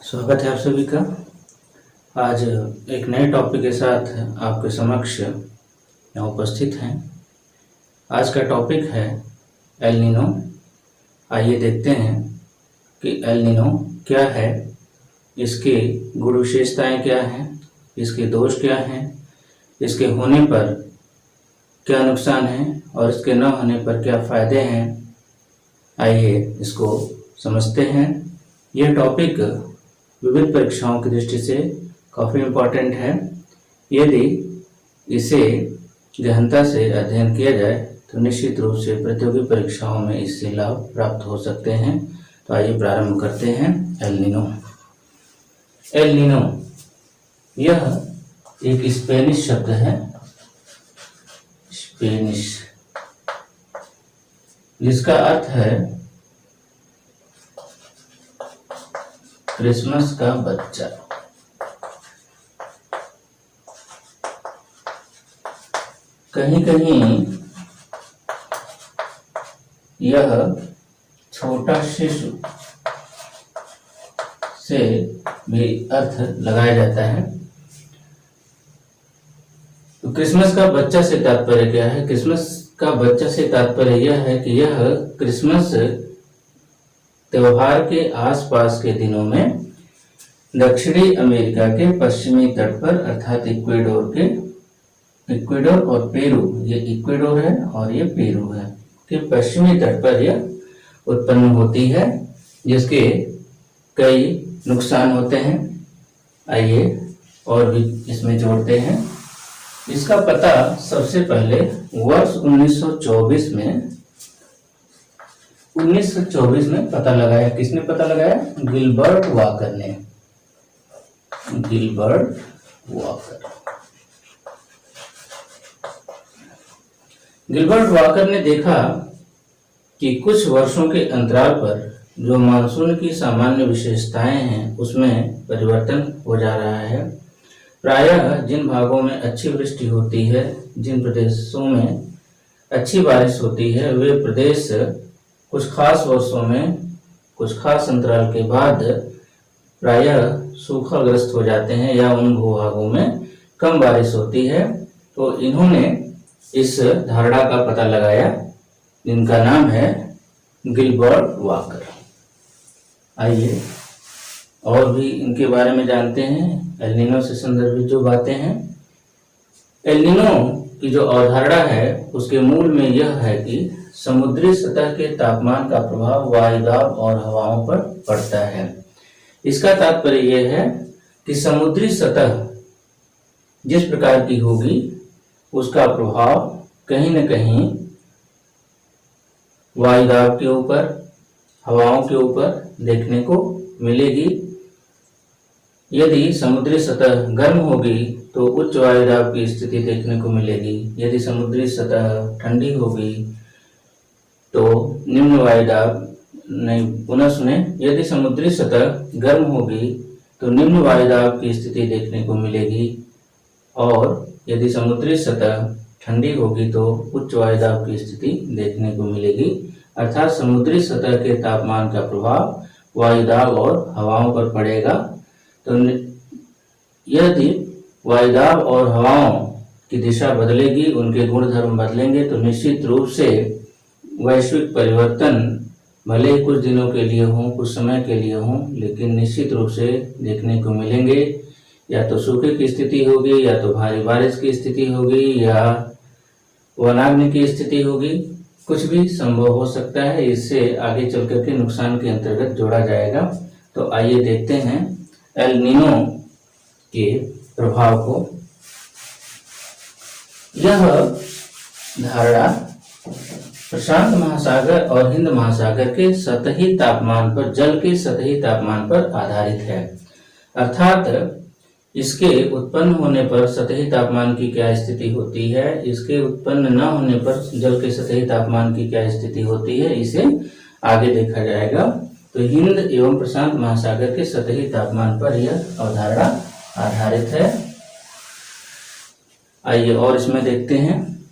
स्वागत है आप सभी का। आज एक नए टॉपिक के साथ आपके समक्ष यहाँ उपस्थित हैं। आज का टॉपिक है एल नीनो। आइए देखते हैं कि एल नीनो क्या है, इसके गुण विशेषताएं क्या हैं, इसके दोष क्या हैं, इसके होने पर क्या नुकसान है और इसके न होने पर क्या फ़ायदे हैं। आइए इसको समझते हैं। यह टॉपिक विविध परीक्षाओं की दृष्टि से काफ़ी इम्पोर्टेंट है। यदि इसे गहनता से अध्ययन किया जाए तो निश्चित रूप से प्रतियोगी परीक्षाओं में इससे लाभ प्राप्त हो सकते हैं। तो आइए प्रारंभ करते हैं। El Nino. एल नीनो यह एक स्पेनिश शब्द है, स्पेनिश, जिसका अर्थ है क्रिसमस का बच्चा। कहीं कहीं यह छोटा शिशु से भी अर्थ लगाया जाता है। तो क्रिसमस का बच्चा से तात्पर्य क्या है? क्रिसमस का बच्चा से तात्पर्य यह है कि यह क्रिसमस त्योहार के आसपास के दिनों में दक्षिणी अमेरिका के पश्चिमी तट पर अर्थात इक्वेडोर और पेरू, ये इक्वेडोर है और ये पेरू है, कि पश्चिमी तट पर यह उत्पन्न होती है, जिसके कई नुकसान होते हैं। आइए और भी इसमें जोड़ते हैं। इसका पता सबसे पहले वर्ष 1924 में पता लगाया। किसने पता लगाया? गिलबर्ट वॉकर ने। गिलबर्ट वॉकर ने देखा कि कुछ वर्षों के अंतराल पर जो मानसून की सामान्य विशेषताएं हैं उसमें परिवर्तन हो जा रहा है। प्रायः जिन भागों में अच्छी वृष्टि होती है, जिन प्रदेशों में अच्छी बारिश होती है, वे प्रदेश कुछ खास वर्षों में कुछ खास अंतराल के बाद प्रायः सूखाग्रस्त हो जाते हैं या उन भूभागों में कम बारिश होती है। तो इन्होंने इस धारणा का पता लगाया, जिनका नाम है गिलबर्ट वॉकर। आइए और भी इनके बारे में जानते हैं। एल नीनो से संदर्भित जो बातें हैं, एल नीनो की जो अवधारणा है उसके मूल में यह है कि समुद्री सतह के तापमान का प्रभाव वायुदाब और हवाओं पर पड़ता है। इसका तात्पर्य यह है कि समुद्री सतह जिस प्रकार की होगी उसका प्रभाव कहीं न कहीं वायुदाब के ऊपर, हवाओं के ऊपर देखने को मिलेगी। यदि समुद्री सतह गर्म होगी तो उच्च वायुदाब की स्थिति देखने को मिलेगी। यदि समुद्री सतह ठंडी होगी तो निम्न वायुदाब, नहीं, पुनः सुने, यदि समुद्री सतह गर्म होगी तो निम्न वायुदाब की स्थिति देखने को मिलेगी और यदि समुद्री सतह ठंडी होगी तो उच्च वायुदाब की स्थिति देखने को मिलेगी। अर्थात समुद्री सतह के तापमान का प्रभाव वायुदाब और हवाओं पर पड़ेगा। तो यदि वायुदाब और हवाओं की दिशा बदलेगी, उनके गुणधर्म बदलेंगे, तो निश्चित रूप से वैश्विक परिवर्तन भले ही कुछ दिनों के लिए हों, कुछ समय के लिए हों, लेकिन निश्चित रूप से देखने को मिलेंगे। या तो सूखे की स्थिति होगी, या तो भारी बारिश की स्थिति होगी, या वनाग्नि की स्थिति होगी, कुछ भी संभव हो सकता है। इससे आगे चल करके नुकसान के अंतर्गत जोड़ा जाएगा। तो आइए देखते हैं एल नीनो के प्रभाव को। यह धारणा प्रशांत महासागर और हिंद महासागर के सतही तापमान पर, जल के सतही तापमान पर आधारित है। अर्थात इसके उत्पन्न होने पर सतही तापमान की क्या स्थिति होती है, इसके उत्पन्न न होने पर जल के सतही तापमान की क्या स्थिति होती है, इसे आगे देखा जाएगा। तो हिंद एवं प्रशांत महासागर के सतही तापमान पर यह अवधारणा आधारित है। आइए और इसमें देखते हैं।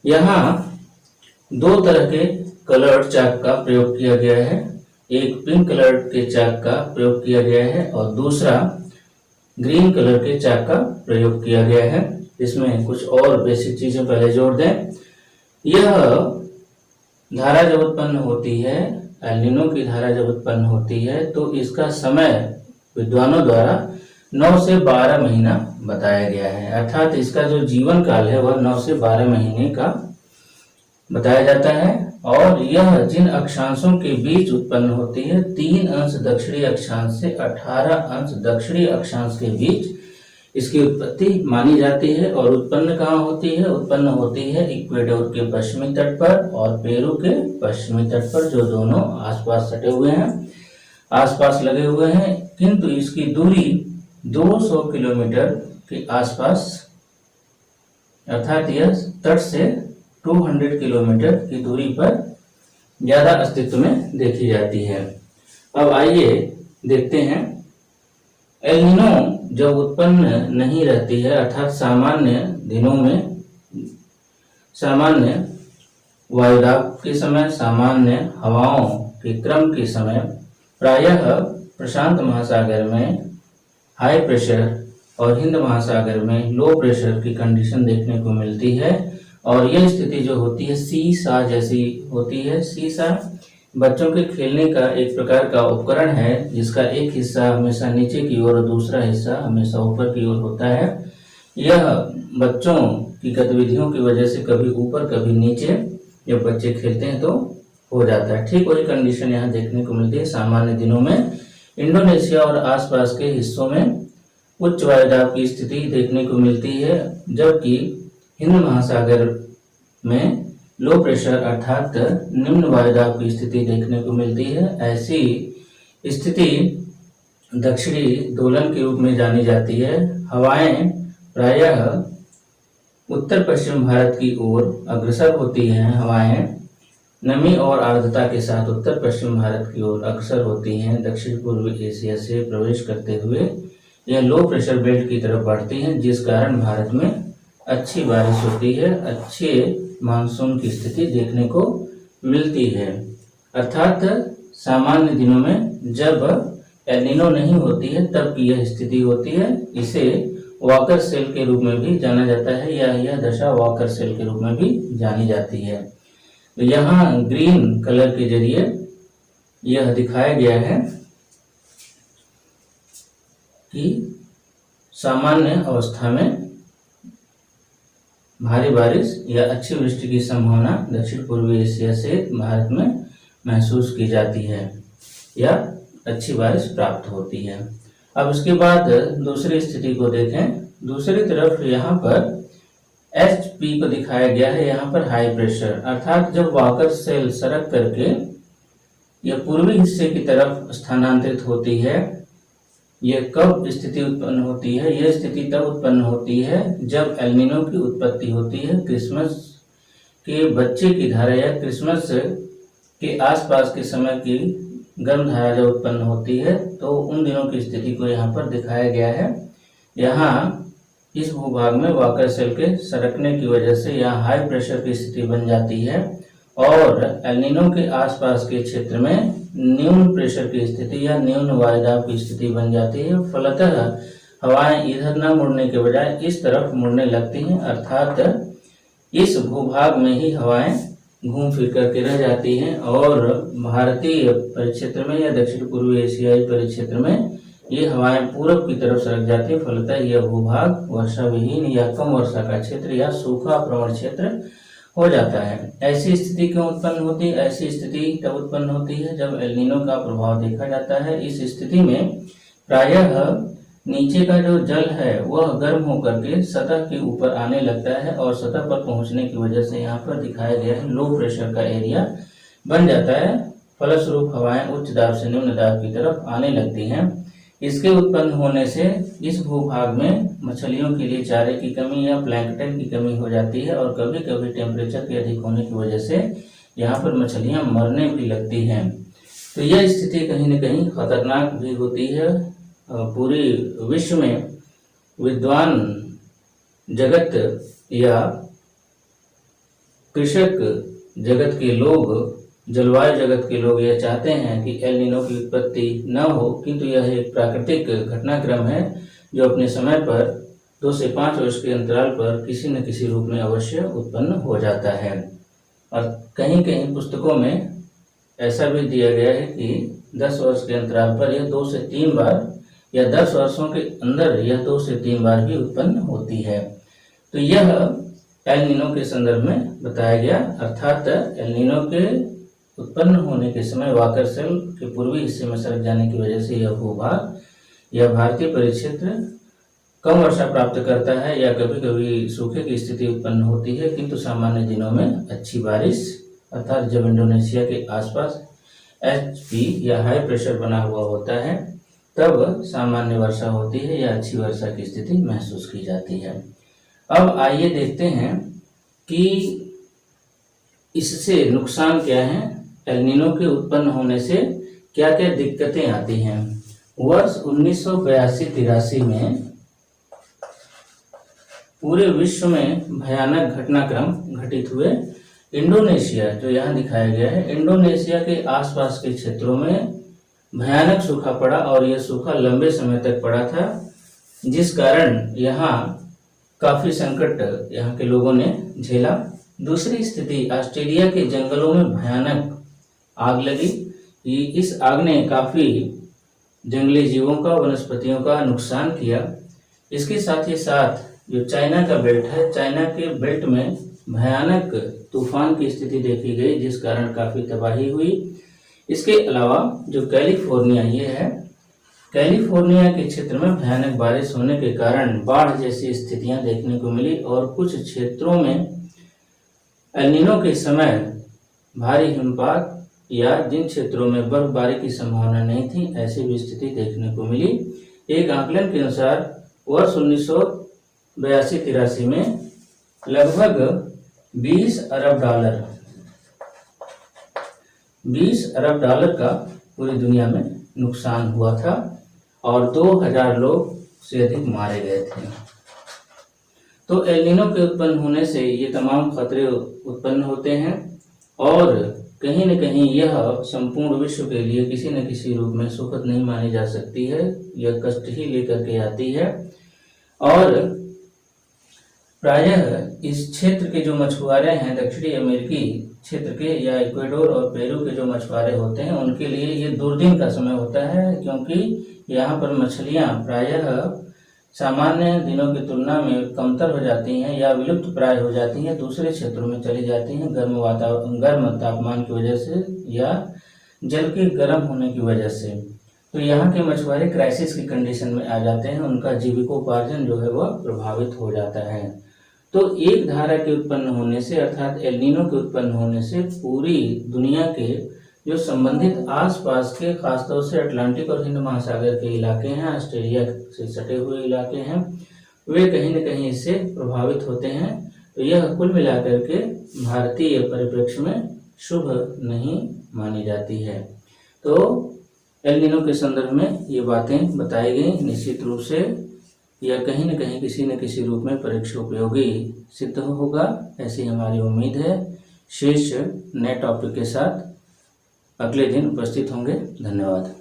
यहाँ दो तरह के कलर्ड चाक का प्रयोग किया गया है। एक पिंक कलर के चाक का प्रयोग किया गया है और दूसरा ग्रीन कलर के चाक का प्रयोग किया गया है। इसमें कुछ और बेसिक चीजें पहले जोड़ दें। यह धारा जब उत्पन्न होती है, एल नीनो की धारा जब उत्पन्न होती है, तो इसका समय विद्वानों द्वारा 9 से 12 महीना बताया गया है। अर्थात इसका जो जीवन काल है वह 9 से 12 महीने का बताया जाता है। और यह जिन अक्षांशों के बीच उत्पन्न होती है, 3 अंश दक्षिणी अक्षांश से 18 अंश दक्षिणी अक्षांश के बीच इसकी उत्पत्ति मानी जाती है। और उत्पन्न कहाँ होती है? उत्पन्न होती है इक्वेडोर के पश्चिमी तट पर और पेरू के पश्चिमी तट पर, जो दोनों आसपास सटे हुए हैं, आसपास लगे हुए हैं, किंतु इसकी दूरी 200 किलोमीटर के आसपास, अर्थात यह तट से 200 किलोमीटर की दूरी पर ज्यादा अस्तित्व में देखी जाती है। अब आइए देखते हैं, एल नीनो जब उत्पन्न नहीं रहती है, अर्थात सामान्य दिनों में, सामान्य वायुदाब के समय, सामान्य हवाओं के क्रम के समय, प्रायः प्रशांत महासागर में हाई प्रेशर और हिंद महासागर में लो प्रेशर की कंडीशन देखने को मिलती है। और यह स्थिति जो होती है सीसा जैसी होती है। सीसा बच्चों के खेलने का एक प्रकार का उपकरण है, जिसका एक हिस्सा हमेशा नीचे की ओर और दूसरा हिस्सा हमेशा ऊपर की ओर होता है। यह बच्चों की गतिविधियों की वजह से कभी ऊपर कभी नीचे जब बच्चे खेलते हैं तो हो जाता है। ठीक वही कंडीशन यहाँ देखने को मिलती है। सामान्य दिनों में इंडोनेशिया और आसपास के हिस्सों में उच्च वायुदाब की स्थिति देखने को मिलती है, जबकि हिंद महासागर में लो प्रेशर अर्थात निम्न वायुदाब की स्थिति देखने को मिलती है। ऐसी स्थिति दक्षिणी दोलन के रूप में जानी जाती है। हवाएं प्रायः उत्तर पश्चिम भारत की ओर अग्रसर होती हैं। हवाएं नमी और आर्द्रता के साथ उत्तर पश्चिम भारत की ओर अग्रसर होती हैं। दक्षिण पूर्वी एशिया से प्रवेश करते हुए यह लो प्रेशर बेल्ट की तरफ बढ़ती हैं, जिस कारण भारत में अच्छी बारिश होती है, अच्छे मानसून की स्थिति देखने को मिलती है। अर्थात सामान्य दिनों में जब एल नीनो नहीं होती है तब की यह स्थिति होती है। इसे वॉकर सेल के रूप में भी जाना जाता है, या यह दशा वॉकर सेल के रूप में भी जानी जाती है। तो यहाँ ग्रीन कलर के जरिए यह दिखाया गया है कि सामान्य अवस्था में भारी बारिश या अच्छी वृष्टि की संभावना दक्षिण पूर्वी एशिया से भारत में महसूस की जाती है या अच्छी बारिश प्राप्त होती है। अब इसके बाद दूसरी स्थिति को देखें। दूसरी तरफ यहाँ पर HP को दिखाया गया है। यहाँ पर हाई प्रेशर, अर्थात जब वॉकर सेल सरक करके यह पूर्वी हिस्से की तरफ स्थानांतरित होती है, यह कब स्थिति उत्पन्न होती है? यह स्थिति तब उत्पन्न होती है जब एल नीनो की उत्पत्ति होती है। क्रिसमस के बच्चे की धारा या क्रिसमस के आसपास के समय की गर्म धारा जब उत्पन्न होती है, तो उन दिनों की स्थिति को यहाँ पर दिखाया गया है। यहाँ इस भूभाग में वॉकर सेल के सरकने की वजह से यहाँ हाई प्रेशर की स्थिति बन जाती है और एल नीनो के आसपास के क्षेत्र में न्यून प्रेशर की स्थिति या न्यून वायुदाब की स्थिति बन जाती है। फलतः हवाएं इधर न मुड़ने के बजाय इस तरफ मुड़ने लगती हैं, अर्थात इस भूभाग में ही हवाएं घूम फिर करके रह जाती हैं और भारतीय परिक्षेत्र में या दक्षिण पूर्वी एशियाई परिक्षेत्र में ये हवाएं पूरब की तरफ सरक जाती है। फलतः यह भूभाग वर्षा विहीन या कम वर्षा का क्षेत्र या सूखा प्रवण क्षेत्र हो जाता है। ऐसी स्थिति क्यों उत्पन्न होती है? ऐसी स्थिति तब उत्पन्न होती है जब एल नीनो का प्रभाव देखा जाता है। इस स्थिति में प्रायः नीचे का जो जल है वह गर्म होकर के सतह के ऊपर आने लगता है और सतह पर पहुंचने की वजह से यहाँ पर दिखाया गया है लो प्रेशर का एरिया बन जाता है। फलस्वरूप हवाएं उच्च दाब से निम्न दाब की तरफ आने लगती हैं। इसके उत्पन्न होने से इस भूभाग में मछलियों के लिए चारे की कमी या प्लैंकटन की कमी हो जाती है और कभी कभी टेम्परेचर के अधिक होने की वजह से यहाँ पर मछलियाँ मरने भी लगती हैं। तो यह स्थिति कहीं न कहीं खतरनाक भी होती है। पूरी विश्व में विद्वान जगत या कृषक जगत के लोग जलवायु जगत के लोग यह चाहते हैं कि एल नीनो की उत्पत्ति न हो, किंतु यह एक प्राकृतिक घटनाक्रम है जो अपने समय पर 2 से 5 वर्ष के अंतराल पर किसी न किसी रूप में अवश्य उत्पन्न हो जाता है। और कहीं कहीं पुस्तकों में ऐसा भी दिया गया है कि 10 वर्ष के अंतराल पर यह 2 से 3 बार या 10 वर्षों के अंदर यह 2 से 3 बार भी उत्पन्न होती है। तो यह एल नीनो के संदर्भ में बताया गया, अर्थात एल नीनो के उत्पन्न होने के समय वाकर सेल के पूर्वी हिस्से में सरक जाने की वजह से यह भूभाग या भारतीय परिक्षेत्र कम वर्षा प्राप्त करता है या कभी कभी सूखे की स्थिति उत्पन्न होती है, किंतु सामान्य दिनों में अच्छी बारिश, अर्थात जब इंडोनेशिया के आसपास HP या हाई प्रेशर बना हुआ होता है तब सामान्य वर्षा होती है या अच्छी वर्षा की स्थिति महसूस की जाती है। अब आइए देखते हैं कि इससे नुकसान क्या है, एल नीनो के उत्पन्न होने से क्या क्या दिक्कतें आती हैं। वर्ष 1982-83 में पूरे विश्व में भयानक घटनाक्रम घटित हुए। इंडोनेशिया, जो यहाँ दिखाया गया है, इंडोनेशिया के आसपास के क्षेत्रों में भयानक सूखा पड़ा और यह सूखा लंबे समय तक पड़ा था, जिस कारण यहाँ काफी संकट यहाँ के लोगों ने झेला। दूसरी स्थिति, ऑस्ट्रेलिया के जंगलों में भयानक आग लगी। इस आग ने काफी जंगली जीवों का, वनस्पतियों का नुकसान किया। इसके साथ ही साथ जो चाइना का बेल्ट है, चाइना के बेल्ट में भयानक तूफान की स्थिति देखी गई, जिस कारण काफी तबाही हुई। इसके अलावा जो कैलिफोर्निया ये है, कैलिफोर्निया के क्षेत्र में भयानक बारिश होने के कारण बाढ़ जैसी स्थितियां देखने को मिली और कुछ क्षेत्रों में एल नीनो के समय भारी हिमपात या जिन क्षेत्रों में बर्फबारी की संभावना नहीं थी, ऐसी भी स्थिति देखने को मिली। एक आकलन के अनुसार वर्ष 1982-83 में लगभग $20 अरब का पूरी दुनिया में नुकसान हुआ था और 2000 लोग से अधिक मारे गए थे। तो एल नीनो के उत्पन्न होने से ये तमाम खतरे उत्पन्न होते हैं और कहीं न कहीं यह संपूर्ण विश्व के लिए किसी न किसी रूप में सुखद नहीं मानी जा सकती है, यह कष्ट ही लेकर के आती है। और प्रायः इस क्षेत्र के जो मछुआरे हैं, दक्षिणी अमेरिकी क्षेत्र के या इक्वाडोर और पेरू के जो मछुआरे होते हैं, उनके लिए ये दुर्दिन का समय होता है, क्योंकि यहाँ पर मछलियाँ प्रायः सामान्य दिनों की तुलना में कमतर हो जाती हैं या विलुप्त प्राय हो जाती हैं, दूसरे क्षेत्रों में चली जाती हैं गर्म तापमान की वजह से या जल के गर्म होने की वजह से। तो यहाँ के मछुआरे क्राइसिस की कंडीशन में आ जाते हैं, उनका जीविकोपार्जन जो है वह प्रभावित हो जाता है। तो एक धारा के उत्पन्न होने से, अर्थात एल नीनो के उत्पन्न होने से पूरी दुनिया के जो संबंधित आसपास के, खासतौर से अटलांटिक और हिंद महासागर के इलाके हैं, ऑस्ट्रेलिया से सटे हुए इलाके हैं, वे कहीं न कहीं इससे प्रभावित होते हैं। तो यह कुल मिलाकर के भारतीय परिप्रेक्ष्य में शुभ नहीं मानी जाती है। तो एल नीनो के संदर्भ में ये बातें बताई गई, निश्चित रूप से यह कहीं न कहीं किसी न किसी रूप में परीक्षा उपयोगी सिद्ध होगा, ऐसी हमारी उम्मीद है। शेष नए टॉपिक के साथ अगले दिन उपस्थित होंगे। धन्यवाद।